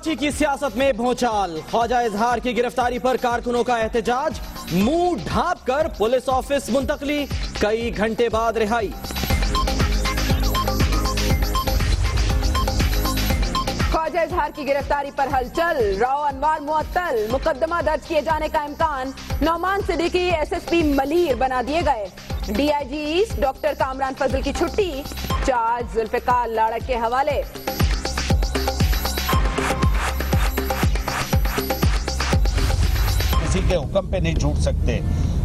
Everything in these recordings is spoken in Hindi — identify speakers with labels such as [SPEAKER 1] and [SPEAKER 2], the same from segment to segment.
[SPEAKER 1] कराची की सियासत में भौचाल, ख्वाजा इजहार की गिरफ्तारी पर कारकुनों का एहतजाज, मुंह ढांप कर पुलिस ऑफिस मुंतकली, कई घंटे बाद रिहाई।
[SPEAKER 2] ख्वाजा इजहार की गिरफ्तारी पर हलचल, राव अनवार मुअत्तल, मुकदमा दर्ज किए जाने का इम्कान, नौमान सिद्दीकी एसएसपी मलीर बना दिए गए। डीआईजी ईस्ट डॉक्टर कामरान फजल की छुट्टी, चार्ज जुल्फिकार लाड़क के हवाले।
[SPEAKER 3] किसी के हुक्म पे नहीं छूट सकते,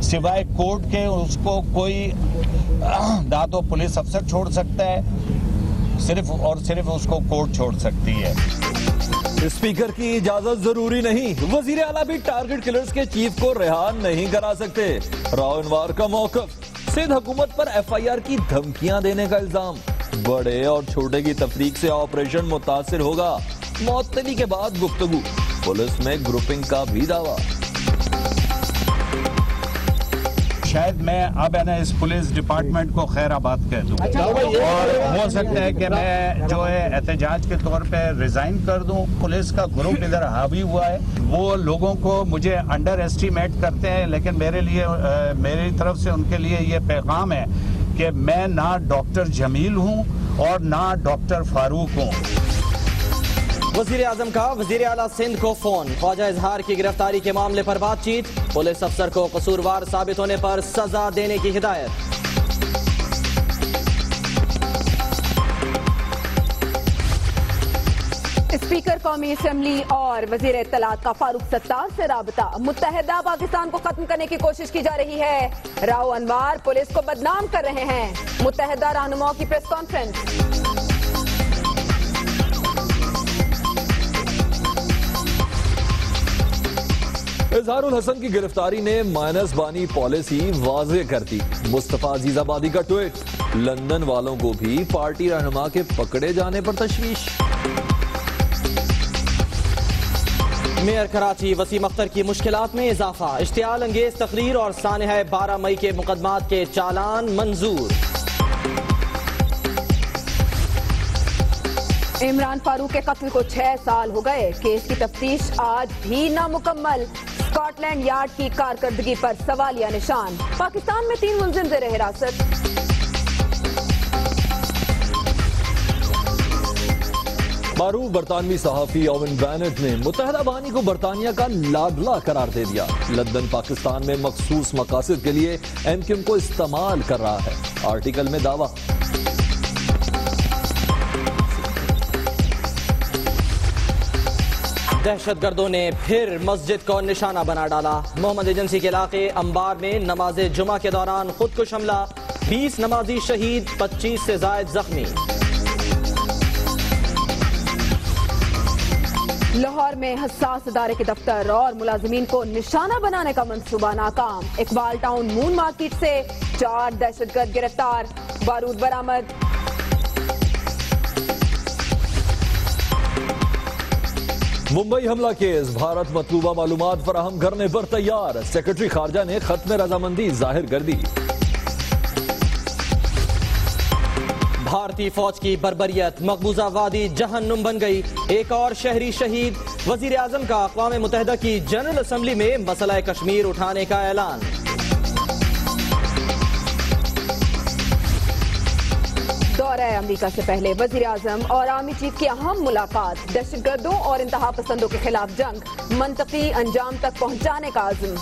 [SPEAKER 3] सिवाय कोर्ट के उसको कोई ना तो पुलिस अफसर छोड़ सकता है, सिर्फ और सिर्फ उसको कोर्ट छोड़ सकती है।
[SPEAKER 4] स्पीकर की इजाजत जरूरी नहीं, वजीर आला भी टारगेट किलर्स के चीफ को रिहा नहीं करा सकते। राव अनवार का मौकफ, सिंध हुकूमत पर एफआईआर की धमकियां देने का इल्जाम, बड़े और छोटे की तफरीक से ऑपरेशन मुतासिर होगा, मुअत्तली के बाद गुफ्तगू, पुलिस में ग्रुपिंग का भी दावा।
[SPEAKER 3] शायद मैं अब है ना इस पुलिस डिपार्टमेंट को खैराबाद कह दूं, और हो सकता है कि मैं जो है एहतजाज के तौर पे रिजाइन कर दूं। पुलिस का ग्रुप इधर हावी हुआ है, वो लोगों को मुझे अंडर एस्टिमेट करते हैं, लेकिन मेरे लिए मेरी तरफ से उनके लिए ये पैगाम है कि मैं ना डॉक्टर जमील हूं और ना डॉक्टर फारूक हूं।
[SPEAKER 1] वजीर आजम का वजीर आला सिंध को फोन, ख्वाजा इजहार की गिरफ्तारी के मामले पर बातचीत, पुलिस अफसर को कसूरवार साबित होने पर सजा देने की हिदायत।
[SPEAKER 2] स्पीकर कौमी असेंबली और वजीर इत्तलात का फारूक सत्तार से राबता, मुत्तहदा पाकिस्तान को खत्म करने की कोशिश की जा रही है। राव अनवार पुलिस को बदनाम कर रहे हैं, मुत्तहदा रहनुमाओं की प्रेस कॉन्फ्रेंस।
[SPEAKER 4] इजहारुल हसन की गिरफ्तारी ने माइनस बानी पॉलिसी वाज़ेह कर दी। मुस्तफा अजीजाबादी का ट्वीट, लंदन वालों को भी पार्टी रहनुमा के पकड़े जाने पर तशवीश।
[SPEAKER 1] मेयर कराची वसीम अख्तर की मुश्किलात में इजाफा, इश्तियाल अंगेज तकरीर और सानहा 12 मई के मुकदमात के चालान मंजूर।
[SPEAKER 2] इमरान फारूक के कत्ल को 6 साल हो गए, केस की तफ्तीश आज भी नामुकम्मल। स्कॉटलैंड यार्ड की कारकर्दगी पर सवालिया निशान, पाकिस्तान में 3 मुलजिम ज़ेर हिरासत।
[SPEAKER 4] मारूफ बरतानवी सहाफी ओवन बैनेट ने मुत्तहदा बानी को बरतानिया का लाडला करार दे दिया। लंदन पाकिस्तान में मखसूस मकासद के लिए एमक्यूएम को इस्तेमाल कर रहा है, आर्टिकल में दावा।
[SPEAKER 1] दहशतगर्दों ने फिर मस्जिद को निशाना बना डाला। मोहम्मद एजेंसी के इलाके अंबार में नमाज जुमा के दौरान खुदकुश हमला, 20 नमाजी शहीद, 25 से जायद जख्मी।
[SPEAKER 2] लाहौर में हसास इदारे के दफ्तर और मुलाजिमीन को निशाना बनाने का मंसूबा नाकाम। इकबाल टाउन मून मार्केट से 4 दहशतगर्द गिरफ्तार, बारूद बरामद।
[SPEAKER 4] मुंबई हमला केस, भारत मतलूबा मालूमात फराहम करने पर तैयार, सेक्रेटरी खारजा ने खत्म रजामंदी जाहिर कर दी।
[SPEAKER 1] भारतीय फौज की बर्बरियत, मकबूजा वादी जहन्नुम बन गई, एक और शहरी शहीद। वजीर आजम का अक़वाम मुत्तहिदा की जनरल असेंबली में मसला कश्मीर उठाने का ऐलान।
[SPEAKER 2] दौरा अमेरिका से पहले वजीर आजम और आर्मी चीफ की अहम मुलाकात, दहशतगर्दों और इंतहा पसंदों के खिलाफ जंग मंतकी अंजाम तक पहुंचाने का आज़म।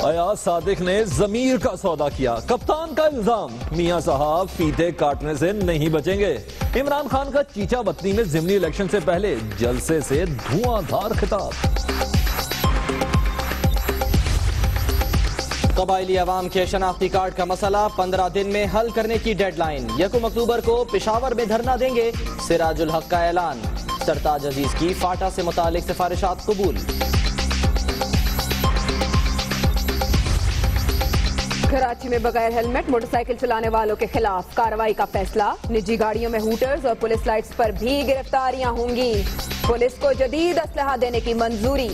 [SPEAKER 4] अयाज सादिक ने जमीर का सौदा किया, कप्तान का इल्जाम, मियां साहब फीते काटने से नहीं बचेंगे। इमरान खान का चीचा बत्ती में जिमनी इलेक्शन से पहले जलसे से धुआंधार खिताब।
[SPEAKER 1] कबायली अवाम के शनाख्ती कार्ड का मसला 15 दिन में हल करने की डेडलाइन, 1 अक्टूबर को पेशावर में धरना देंगे, सिराजुल हक का ऐलान। सरताज अजीज की फाटा से मुतालिक सिफारिशात कबूल।
[SPEAKER 2] कराची में बगैर हेलमेट मोटरसाइकिल चलाने वालों के खिलाफ कार्रवाई का फैसला, निजी गाड़ियों में हूटर्स और पुलिस लाइट्स पर भी गिरफ्तारियां होंगी, पुलिस को जदीद असलहा देने की मंजूरी।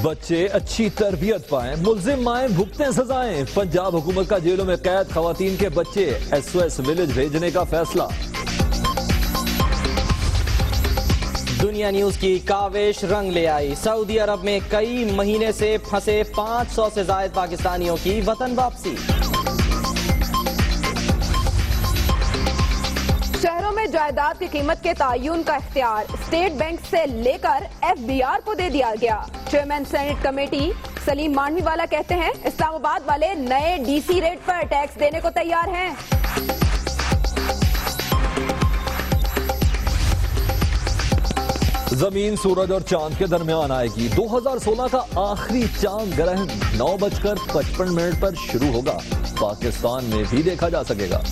[SPEAKER 4] बच्चे अच्छी तरबियत पाएं, मुल्जिम माएं भुगतें सजाएं। पंजाब हुकूमत का जेलों में कैद खवातीन के बच्चे SOS विलेज भेजने का फैसला।
[SPEAKER 1] दुनिया न्यूज की काविश रंग ले आई। सऊदी अरब में कई महीने से फंसे 500 से ज्यादा पाकिस्तानियों की वतन वापसी।
[SPEAKER 2] शहरों में जायदाद की कीमत के तयन का इख्तियार स्टेट बैंक से लेकर FBR को दे दिया गया। Chairman Senate committee Salim Mandviwala कहते हैं इस्लामाबाद वाले नए DC रेट पर टैक्स देने को तैयार हैं।
[SPEAKER 4] जमीन सूरज और चांद के दरमियान आएगी। 2016 का आखिरी चांद ग्रहण 9:55 पर शुरू होगा। पाकिस्तान में भी देखा जा सकेगा।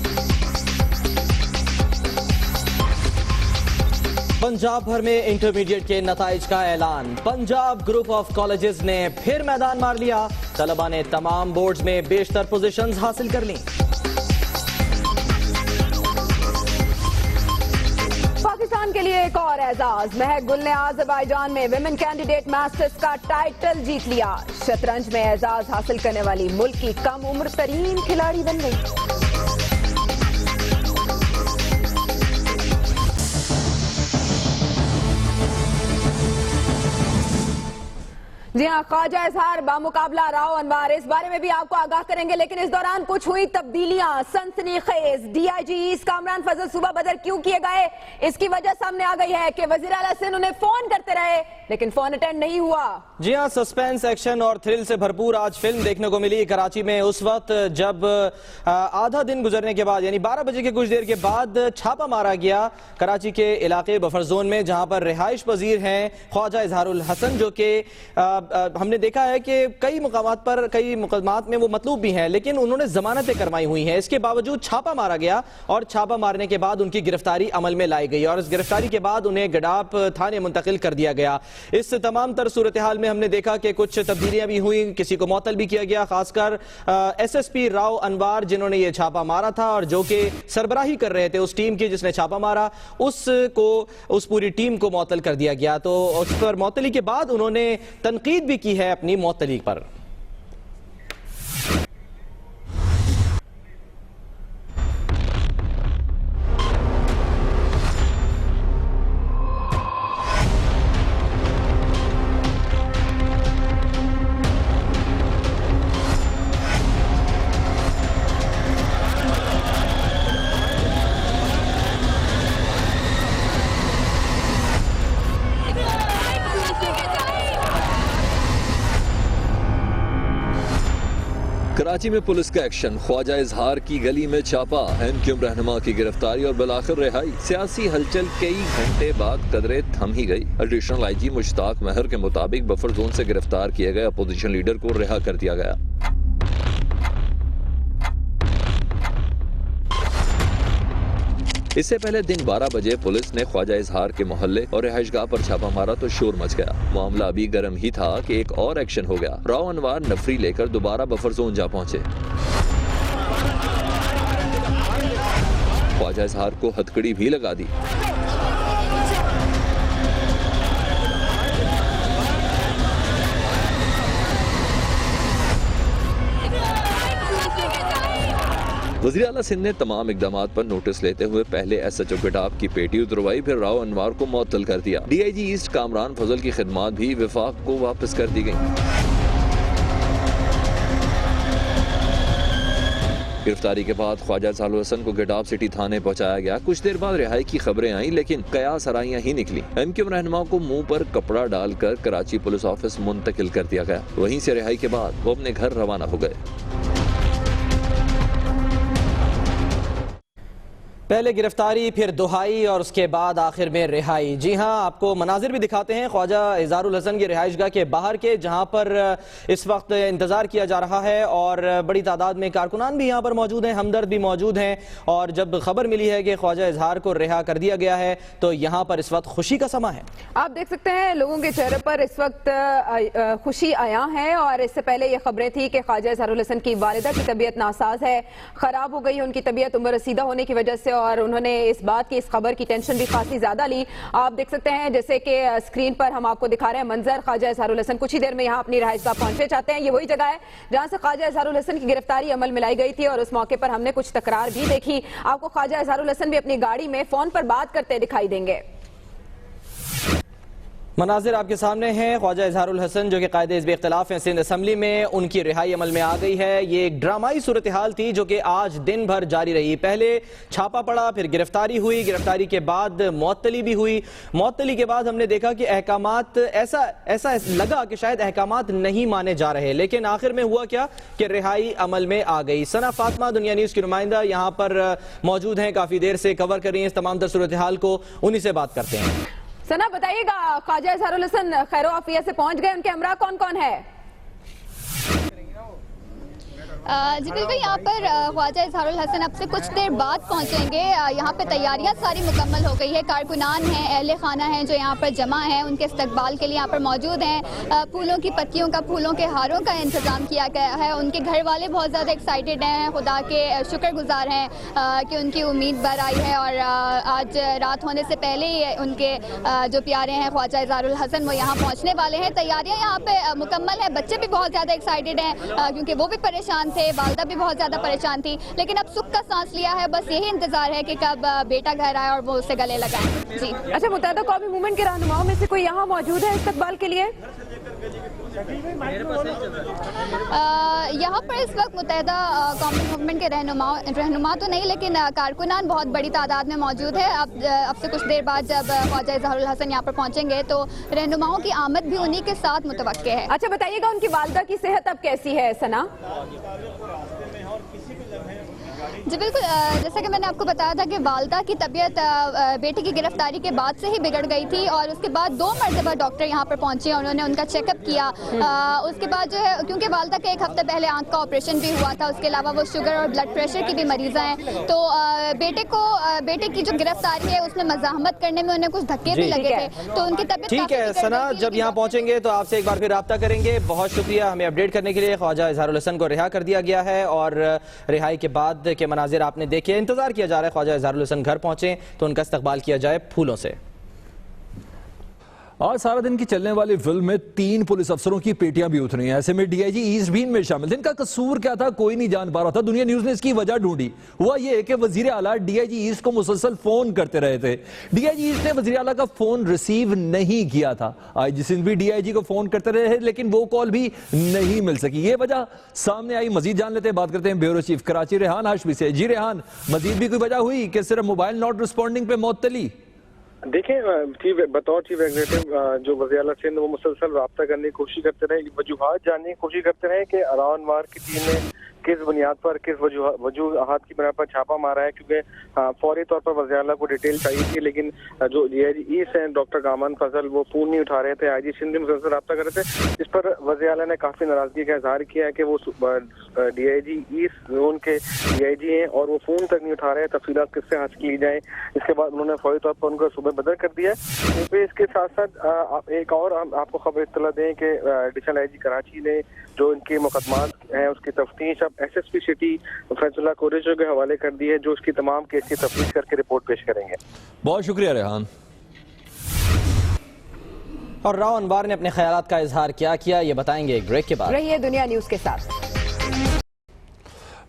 [SPEAKER 1] पंजाब भर में इंटरमीडिएट के नताइज का ऐलान। पंजाब ग्रुप ऑफ कॉलेजेस ने फिर मैदान मार लिया। तलबा ने तमाम बोर्ड्स में बेशतर पोजीशंस हासिल कर ली।
[SPEAKER 2] पाकिस्तान के लिए एक और एजाज। महक गुल ने अज़रबैजान में विमेन कैंडिडेट मास्टर्स का टाइटल जीत लिया। शतरंज में एजाज हासिल करने वाली मुल्क की कम उम्र तरीन खिलाड़ी बन गई। जी हाँ, ख्वाजा इजहार बामुकाबला राव अनवार, इस बारे में भी आपको आगाह करेंगे। लेकिन इस दौरान कुछ हुई तब्दीलियां। सनसनीखेज DIG ईस्ट कामरान फजल सूबा बदर क्यों किए गए, इसकी वजह सामने आ गई है कि वजीर आला सिंध उन्हें फोन करते रहे लेकिन फोन अटेंड नहीं हुआ।
[SPEAKER 1] जी हाँ, सस्पेंस, एक्शन और थ्रिल से भरपूर आज फिल्म देखने को मिली कराची में उस वक्त जब आधा दिन गुजरने के बाद यानी 12 बजे के कुछ देर के बाद छापा मारा गया कराची के इलाके बफर जोन में, जहां पर रिहाइश पजीर हैं ख्वाजा इजहारुल हसन, जो कि हमने देखा है कि कई मुकामात पर कई मुकदमात में वो मतलूब भी हैं, लेकिन उन्होंने जमानतें करवाई हुई हैं। इसके बावजूद छापा मारा गया और छापा मारने के बाद उनकी गिरफ्तारी अमल में लाई गई और इस गिरफ्तारी के बाद उन्हें गडाप थाने मुंतकिल कर दिया गया। इस तमाम तर सूरत हाल में हमने देखा कि कुछ तब्दीलियां भी हुई, किसी को मुअत्तल भी किया गया, खासकर SSP राव अनवार जिन्होंने ये छापा मारा था और जो कि सरबराही कर रहे थे उस टीम की जिसने छापा मारा, उस पूरी टीम को मुअत्तल कर दिया गया। तो उस पर मुअत्तली के बाद उन्होंने तनकीद भी की है अपनी मुअत्तली पर।
[SPEAKER 4] कराची में पुलिस का एक्शन, ख्वाजा इजहार की गली में छापा, MQM रहनुमा की गिरफ्तारी और बिलाखिर रिहाई। सियासी हलचल कई घंटे बाद कदरे थम ही गई। एडिशनल IG मुश्ताक महर के मुताबिक बफर जोन से गिरफ्तार किए गए अपोजिशन लीडर को रिहा कर दिया गया। इससे पहले दिन 12 बजे पुलिस ने ख्वाजा इजहार के मोहल्ले और रिहाइशगाह पर छापा मारा तो शोर मच गया। मामला अभी गर्म ही था कि एक और एक्शन हो गया। राव अनवार नफरी लेकर दोबारा बफर जोन जा पहुंचे। ख्वाजा इजहार को हथकड़ी भी लगा दी। वज़ीर आला सिंध ने तमाम इकदामात पर नोटिस लेते हुए पहले SHO गडाप की पेटी उतरवाई, फिर राव अनवार को मुअत्तल कर दिया। DIG ईस्ट कामरान फजल की खिदमात भी विफाक को वापस कर दी गई। गिरफ्तारी के बाद ख्वाजा इजहारुल हसन को गडाप सिटी थाने पहुंचाया गया। कुछ देर बाद रिहाई की खबरें आईं, लेकिन कयास आराइयां ही निकली। MQM रहनुमा को मुंह पर कपड़ा डालकर कराची पुलिस ऑफिस मुंतकिल कर दिया गया। वहीं से रिहाई के बाद वो अपने घर रवाना हो गए।
[SPEAKER 1] पहले गिरफ्तारी, फिर दुहाई और उसके बाद आखिर में रिहाई। जी हां, आपको मनाजिर भी दिखाते हैं ख्वाजा इजहारुल हसन की रिहाइशगाह के बाहर के, जहां पर इस वक्त इंतजार किया जा रहा है और बड़ी तादाद में कारकुनान भी यहां पर मौजूद हैं, हमदर्द भी मौजूद हैं। और जब खबर मिली है कि ख्वाजा इजहार को रिहा कर दिया गया है तो यहां पर इस वक्त खुशी का समा है।
[SPEAKER 2] आप देख सकते हैं लोगों के चेहरे पर इस वक्त खुशी आया है। और इससे पहले ये खबरें थी कि ख्वाजा इजहारुल हसन की वालिदा की तबीयत नासाज है, खराब हो गई है उनकी तबीयत उम्र रसीदा होने की वजह से, और उन्होंने इस बात की, इस खबर की टेंशन भी खासी ज्यादा ली। आप देख सकते हैं जैसे कि स्क्रीन पर हम आपको दिखा रहे हैं मंजर, ख्वाजा इजहारुल हसन कुछ ही देर में यहाँ अपनी रिहाइशगाह पहुंचने चाहते हैं। ये वही जगह है जहां से ख्वाजा इजहारुल हसन की गिरफ्तारी अमल में लाई गई थी और उस मौके पर हमने कुछ तकरार भी देखी। आपको ख्वाजा इजहारुल हसन भी अपनी गाड़ी में फोन पर बात करते दिखाई देंगे।
[SPEAKER 1] मनाजिर आपके सामने हैं। ख्वाजा इजहारुल हसन जो कि कायदे हिज़्ब इख्तिलाफ हैं सिंध असम्बली में, उनकी रिहाई अमल में आ गई है। ये एक ड्रामाई सूरत हाल थी जो कि आज दिन भर जारी रही। पहले छापा पड़ा, फिर गिरफ्तारी हुई, गिरफ्तारी के बाद मुअत्तली भी हुई। मुअत्तली के बाद हमने देखा कि अहकामात ऐसा लगा कि शायद अहकामात नहीं माने जा रहे, लेकिन आखिर में हुआ क्या कि रिहाई अमल में आ गई। सना फातिमा दुनिया न्यूज़ की नुमाइंदा यहाँ पर मौजूद हैं, काफ़ी देर से कवर कर रही हैं इस तमाम तर सूरत हाल को, उन्हीं से बात करते हैं।
[SPEAKER 2] सना बताइएगा, ख्वाजा इजहारुल हसन खैरो आफियत से पहुंच गए, उनके हमरा कौन कौन है?
[SPEAKER 5] जी बिल्कुल, यहाँ पर ख्वाजा इजहारुल हसन अब से कुछ देर बाद पहुँचेंगे। यहाँ पे तैयारियाँ सारी मुकम्मल हो गई है। कारकुनान हैं, अहले खाना हैं जो यहाँ पर जमा हैं, उनके इस्तकबाल के लिए यहाँ पर मौजूद हैं। फूलों की पत्तियों का, फूलों के हारों का इंतज़ाम किया गया है। उनके घर वाले बहुत ज़्यादा एक्साइटेड हैं, खुदा के शुक्रगुजार हैं कि उनकी उम्मीद बर आई है और आज रात होने से पहले ही उनके जो प्यारे हैं ख्वाजा इजहारुल हसन वो यहाँ पहुँचने वाले हैं। तैयारियाँ यहाँ पर मुकम्मल हैं। बच्चे भी बहुत ज़्यादा एक्साइटेड हैं क्योंकि वो भी परेशान थे, वालदा भी बहुत ज्यादा परेशान थी, लेकिन अब सुख का सांस लिया है। बस यही इंतजार है कि कब बेटा घर आए और वो उससे गले लगाएं। जी
[SPEAKER 2] अच्छा, मुत्तहदा कौमी मूवमेंट के रहनुमाओं में से कोई यहाँ मौजूद है इस्तकबाल के लिए?
[SPEAKER 5] यहाँ पर इस वक्त मुत्तहदा कौमी मूवमेंट के रहनुमा तो नहीं, लेकिन कारकुनान बहुत बड़ी तादाद में मौजूद है। अब से कुछ देर बाद जब ख्वाजा इजहारुल हसन यहाँ पर पहुँचेंगे तो रहनुमाओं की आमद भी उन्हीं के साथ मुतवक्के है।
[SPEAKER 2] अच्छा बताइएगा, उनकी वालदा की सेहत अब कैसी है सना?
[SPEAKER 5] जी बिल्कुल, जैसा कि मैंने आपको बताया था कि वालदा की तबीयत बेटे की गिरफ्तारी के बाद से ही बिगड़ गई थी और उसके बाद 2 मरतबा डॉक्टर यहाँ पर पहुँचे, उन्होंने उनका चेकअप किया। उसके बाद जो है, क्योंकि वालदा का 1 हफ्ते पहले आंख का ऑपरेशन भी हुआ था, उसके अलावा वो शुगर और ब्लड प्रेशर की भी मरीज़ा हैं, तो बेटे की जो गिरफ्तारी है उसमें मज़ाहमत करने में उन्हें कुछ धक्के भी लगे थे, तो उनकी तबीयत
[SPEAKER 1] ठीक है। सना, जब यहाँ पहुँचेंगे तो आपसे एक बार फिर रब्ता करेंगे। बहुत शुक्रिया हमें अपडेट करने के लिए। ख्वाजा इजहारुल हसन को रिहा कर दिया गया है और रिहाई के बाद के मनाजिर आपने देखे। इंतजार किया जा रहा है ख्वाजा इजहारुल हसन घर पहुंचे तो उनका इस्तकबाल किया जाए फूलों से।
[SPEAKER 4] आज सारा दिन की चलने वाली फिल्म में 3 पुलिस अफसरों की पेटियां भी उतरी हैं। ऐसे में डीआईजी ईस्ट भी इनमें शामिल थे। इनका कसूर क्या था कोई नहीं जान पा रहा था। दुनिया न्यूज ने इसकी वजह ढूंढी। हुआ यह कि वजीर आला डीआईजी ईस्ट को मुसलसल फोन करते रहे थे। डीआईजी ईस्ट ने वजीर आला का फोन रिसीव नहीं किया था। आईजी सिंध भी डीआईजी को फोन करते रहे लेकिन वो कॉल भी नहीं मिल सकी। ये वजह सामने आई। मजीद जान लेते हैं, बात करते हैं ब्यूरो चीफ कराची रेहान हाशमी से। जी रेहान, मजीद भी कोई वजह हुई कि सिर्फ मोबाइल नॉट रिस्पॉन्डिंग पे मुअत्तली?
[SPEAKER 6] देखें, बतौर चीफ एग्जीक्यूटिव जो वज़ीर आला सिंध वो मुसलसल रब्ता करने की कोशिश करते रहे, वजूहात जानने की कोशिश करते रहे कि राव अनवार की टीम ने किस बुनियाद पर, किस वजूहात की बुनियाद पर छापा मारा है, क्योंकि फौरी तौर पर वज़ीर आला को डिटेल चाहिए थी, लेकिन जो डीआईजी ईस्ट हैं डॉक्टर कामरान फजल वो फोन नहीं उठा रहे थे। आईजी सिंध मुसलसल रब्ता कर रहे थे। इस पर वज़ीर आला ने काफ़ी नाराजगी का इजहार किया है कि वो डीआईजी ईस्ट जोन के डीआईजी हैं और वो फोन तक नहीं उठा रहे। तफसीलात किससे हासिल की जाए, इसके बाद उन्होंने फौरी तौर पर उनको सुबह बदल कर दिया। इसके साथ साथ एक और हम आपको खबर इत्तला दें कि एडिशनल आईजी कराची ने जो इनके मुकदमात हैं उसकी तफ्तीश अब एसएसपी सिटी फैजुल्लाह कुरैशी के हवाले कर दी है, जो उसकी तमाम केस की तफ्तीश करके रिपोर्ट पेश करेंगे।
[SPEAKER 4] बहुत शुक्रिया रेहान।
[SPEAKER 1] और राव अनवार ने अपने ख्यालात का इजहार क्या किया, ये बताएंगे एक ब्रेक के बाद।
[SPEAKER 2] रहिए दुनिया न्यूज के साथ।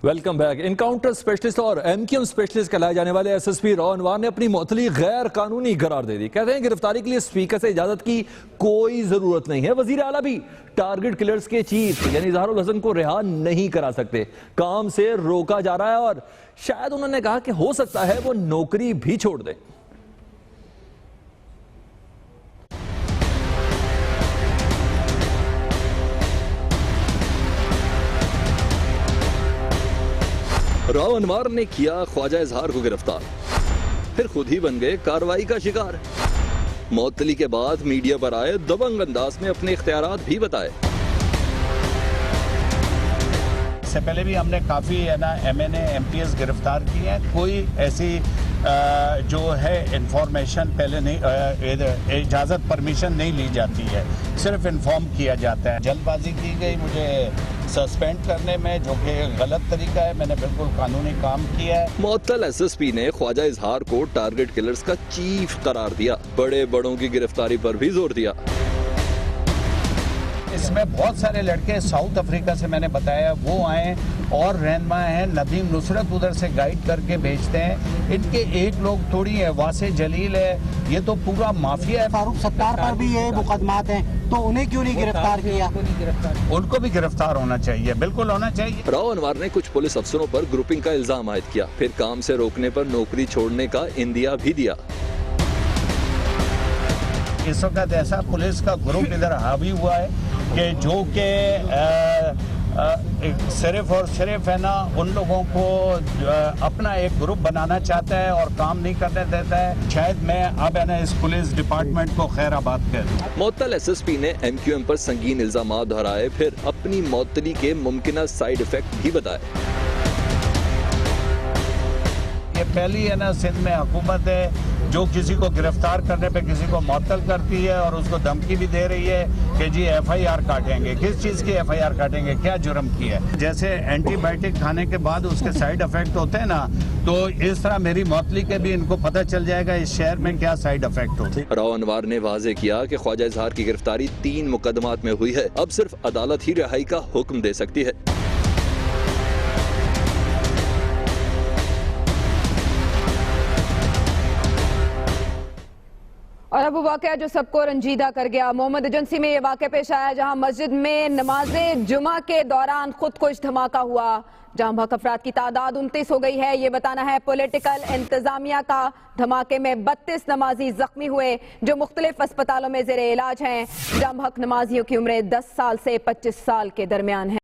[SPEAKER 4] Welcome back. इनकाउंटर स्पेशलिस्ट और एमक्यूएम स्पेशलिस्ट कहलाए जाने वाले एसएसपी राव अनवार ने अपनी मुअत्तली गैर कानूनी करार दे दी। कहते हैं गिरफ्तारी के लिए स्पीकर से इजाजत की कोई जरूरत नहीं है। वजीर आला भी टारगेट किलर्स के चीफ यानी इजहारुल हसन को रिहा नहीं करा सकते, काम से रोका जा रहा है और शायद उन्होंने कहा कि हो सकता है वो नौकरी भी छोड़ दे। राव अनवार ने किया ख्वाजा इजहार को गिरफ्तार, फिर खुद ही बन गए कार्रवाई का शिकार। मुअत्तली के बाद मीडिया पर आए, दबंग अंदाज में अपने इख्तियारात भी बताए।
[SPEAKER 3] इससे पहले भी हमने काफ़ी एमएनए एमपीएस गिरफ्तार किए हैं। कोई ऐसी जो है इंफॉर्मेशन पहले नहीं, इजाज़त परमिशन नहीं ली जाती है, सिर्फ इन्फॉर्म किया जाता है। जल्दबाजी की गई, मुझे सस्पेंड करने में, जो कि गलत तरीका है। मैंने बिल्कुल कानूनी काम किया है।
[SPEAKER 4] मुअत्तल एसएसपी ने ख्वाजा इजहार को टारगेट किलर्स का चीफ करार दिया। बड़े बड़ों की गिरफ्तारी पर भी जोर दिया।
[SPEAKER 3] इसमें बहुत सारे लड़के साउथ अफ्रीका से, मैंने बताया, वो आए और रहनुमा हैं। नदीम नुसरत उधर से गाइड करके भेजते हैं। इनके एक लोग थोड़ी है, वासे जलील है, ये तो पूरा माफिया है।
[SPEAKER 7] फारूक सत्तार पर भी ये मुकदमात हैं, तो उन्हें क्यों नहीं गिरफ्तार किया?
[SPEAKER 3] उनको भी गिरफ्तार होना चाहिए, बिल्कुल होना चाहिए।
[SPEAKER 4] राव अनवर ने कुछ पुलिस अफसरों पर ग्रुपिंग का इल्जाम आयद किया, फिर काम से रोकने पर नौकरी छोड़ने का इंदिया भी दिया।
[SPEAKER 3] इस वक्त ऐसा पुलिस का ग्रुप इधर हावी हुआ है कि जो कि सिर्फ और सिर्फ है ना, उन लोगों को अपना एक ग्रुप बनाना चाहता है और काम नहीं करने देता है। शायद मैं अब है ना इस पुलिस डिपार्टमेंट को खैराबाद कह दूं।
[SPEAKER 4] मुअत्तल एसएसपी ने एमक्यूएम पर संगीन इल्जामात दोहराए, फिर अपनी मुअत्तली के मुमकिन साइड इफेक्ट भी बताए।
[SPEAKER 3] ये पहली है ना सिंध में हुकूमत है जो किसी को गिरफ्तार करने पे किसी को मुअत्तल करती है और उसको धमकी भी दे रही है कि जी एफआईआर काटेंगे। किस चीज़ की एफआईआर काटेंगे? क्या जुर्म किया है? जैसे एंटीबायोटिक खाने के बाद उसके साइड इफेक्ट होते हैं ना, तो इस तरह मेरी मुअत्तली के भी इनको पता चल जाएगा इस शहर में क्या साइड इफेक्ट होते हैं।
[SPEAKER 4] राव अनवर ने वाजे किया कि ख्वाजा इजहार की गिरफ्तारी 3 मुकदमात में हुई है। अब सिर्फ अदालत ही रिहाई का हुक्म दे सकती है।
[SPEAKER 2] और अब वो वाकया जो सबको रंजीदा कर गया। मोहम्मद एजेंसी में ये वाकया पेश आया जहां मस्जिद में नमाज़े जुमा के दौरान खुदकुश धमाका हुआ, जहां भक अफराद की तादाद 29 हो गई है। ये बताना है पॉलिटिकल इंतजामिया का। धमाके में 32 नमाजी जख्मी हुए जो मुख्तलिफ अस्पतालों में जेर इलाज हैं। जहां भक नमाजियों की उम्र 10 साल से 25 साल के दरमियान है।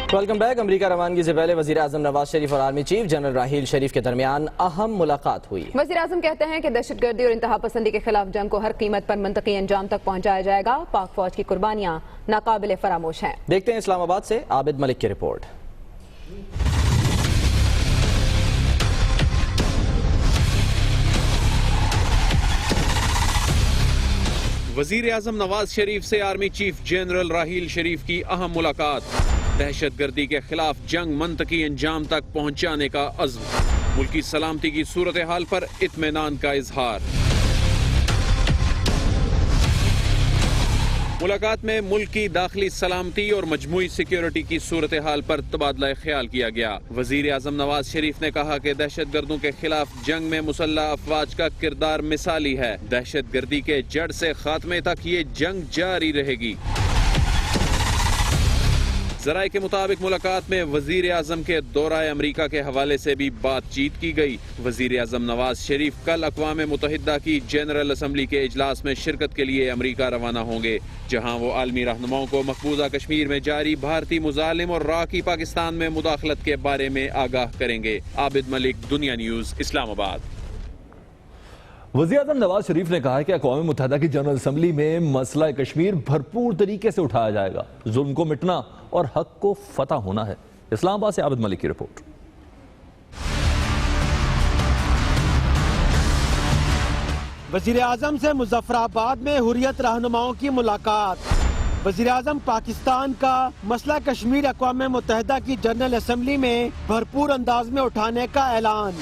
[SPEAKER 1] Welcome back. अमेरिका रवानगी से पहले वजीर आजम नवाज शरीफ और आर्मी चीफ जनरल राहील शरीफ के दरमियान अहम मुलाकात हुई।
[SPEAKER 2] वजीर आजम कहते हैं कि दहशतगर्दी और इंतहा पसंदी के खिलाफ जंग को हर कीमत पर मंतकी अंजाम तक पहुंचाया जाएगा। पाक फौज की कुर्बानियां नाकाबिले फरामोश हैं।
[SPEAKER 1] देखते हैं इस्लामाबाद से आबिद मलिक की रिपोर्ट।
[SPEAKER 8] वजीर आजम नवाज शरीफ से आर्मी चीफ जनरल राहील शरीफ की अहम मुलाकात। दहशतगर्दी के खिलाफ जंग मंतकी अंजाम तक पहुंचाने का अज़्म। मुल्की सलामती की सूरत हाल पर इत्मीनान का इजहार। मुलाकात में मुल्क की दाखिली सलामती और मजमूई सिक्योरिटी की सूरत हाल पर तबादला ख्याल किया गया। वजीर आजम नवाज शरीफ ने कहा कि दहशतगर्दों के खिलाफ जंग में मुसल्लह अफवाज का किरदार मिसाली है। दहशतगर्दी के जड़ से खात्मे तक ये जंग जारी रहेगी। जराये के मुताबिक मुलाकात में वजीर आजम के दौरा अमरीका के हवाले से भी बातचीत की गई। वजीर आजम नवाज शरीफ कल अक़वाम मुत्तहिदा की जनरल असम्बली के इजलास में शिरकत के लिए अमरीका रवाना होंगे, जहां वो आलमी रहनुमाओं को मकबूजा कश्मीर में जारी भारतीय मुजालिम और राकी पाकिस्तान में मुदाखलत के बारे में आगाह करेंगे। आबिद मलिक, दुनिया न्यूज, इस्लामाबाद।
[SPEAKER 4] वज़ीर-ए-आज़म नवाज शरीफ ने कहा है कि अक़वाम मुत्तहिदा की जनरल असम्बली में मसला कश्मीर भरपूर तरीके से उठाया जाएगा। जुल्म को मिटना और हक को फतह होना है। इस्लामाबाद से आबिद मलिक की रिपोर्ट।
[SPEAKER 7] वज़ीर आज़म से मुज़फ्फराबाद में हुर्रियत रहनुमाओं की मुलाकात। वज़ीर आज़म पाकिस्तान का मसला कश्मीर अक़वाम मुत्तहिदा की जनरल असम्बली में भरपूर अंदाज में उठाने का ऐलान।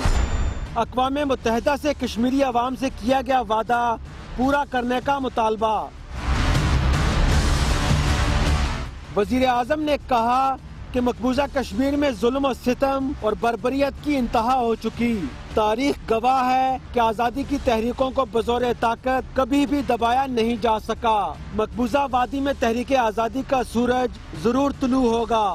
[SPEAKER 7] अक़वाम मुत्तहिदा से कश्मीरी अवाम से किया गया वादा पूरा करने का मुतालबा। वज़ीर आज़म ने कहा कि मकबूजा कश्मीर में जुल्म और सितम और बर्बरियत की इंतहा हो चुकी। तारीख गवाह है कि आज़ादी की तहरीकों को बज़ौर ताकत कभी भी दबाया नहीं जा सका। मकबूजा वादी में तहरीक आज़ादी का सूरज जरूर तुलू होगा।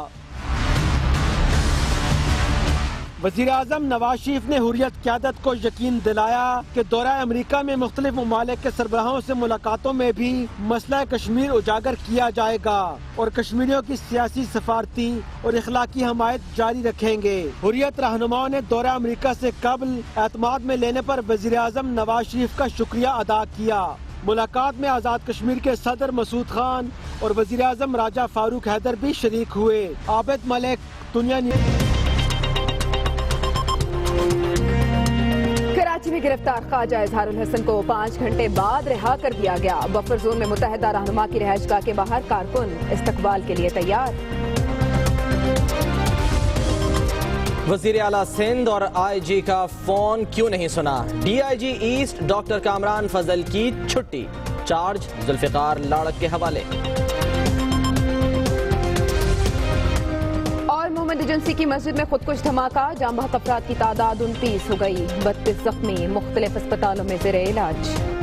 [SPEAKER 7] वज़ीर आज़म नवाज शरीफ ने हुर्रियत क़यादत को यकीन दिलाया कि दौरा अमरीका में मुख्तलिफ ममालिक के सरबराहों से मुलाकातों में भी मसला कश्मीर उजागर किया जाएगा और कश्मीरियों की सियासी, सफारती और इखलाकी हमायत जारी रखेंगे। हुर्रियत रहनुमाओं ने दौरा अमरीका से कबल एतमाद में लेने पर वज़ीर आज़म नवाज शरीफ का शुक्रिया अदा किया। मुलाकात में आज़ाद कश्मीर के सदर मसूद खान और वज़ीर आज़म राजा फारूक हैदर भी शरीक हुए। आबिद मलिक, दुनिया न्यूज़।
[SPEAKER 2] कराची में में गिरफ्तार ख्वाजा इजहारुल हसन को 5 घंटे बाद रिहा कर दिया गया। बफर जोन में मुत्तहिदा रहनुमा की रिहाइशगाह के बाहर कारकुन इस्तकबाल के लिए तैयार।
[SPEAKER 1] वजीर आला सिंध और IG का फोन क्यों नहीं सुना? DIG ईस्ट डॉक्टर कामरान फजल की छुट्टी, चार्ज जुल्फिकार लाड़क के हवाले।
[SPEAKER 2] और मोहम्मद एजेंसी की मस्जिद में खुदकुश धमाका, जाम बहक अफराद की तादाद 29 हो गई, 32 जख्मी, मुख्तलिफ अस्पतालों में ज़ेर इलाज।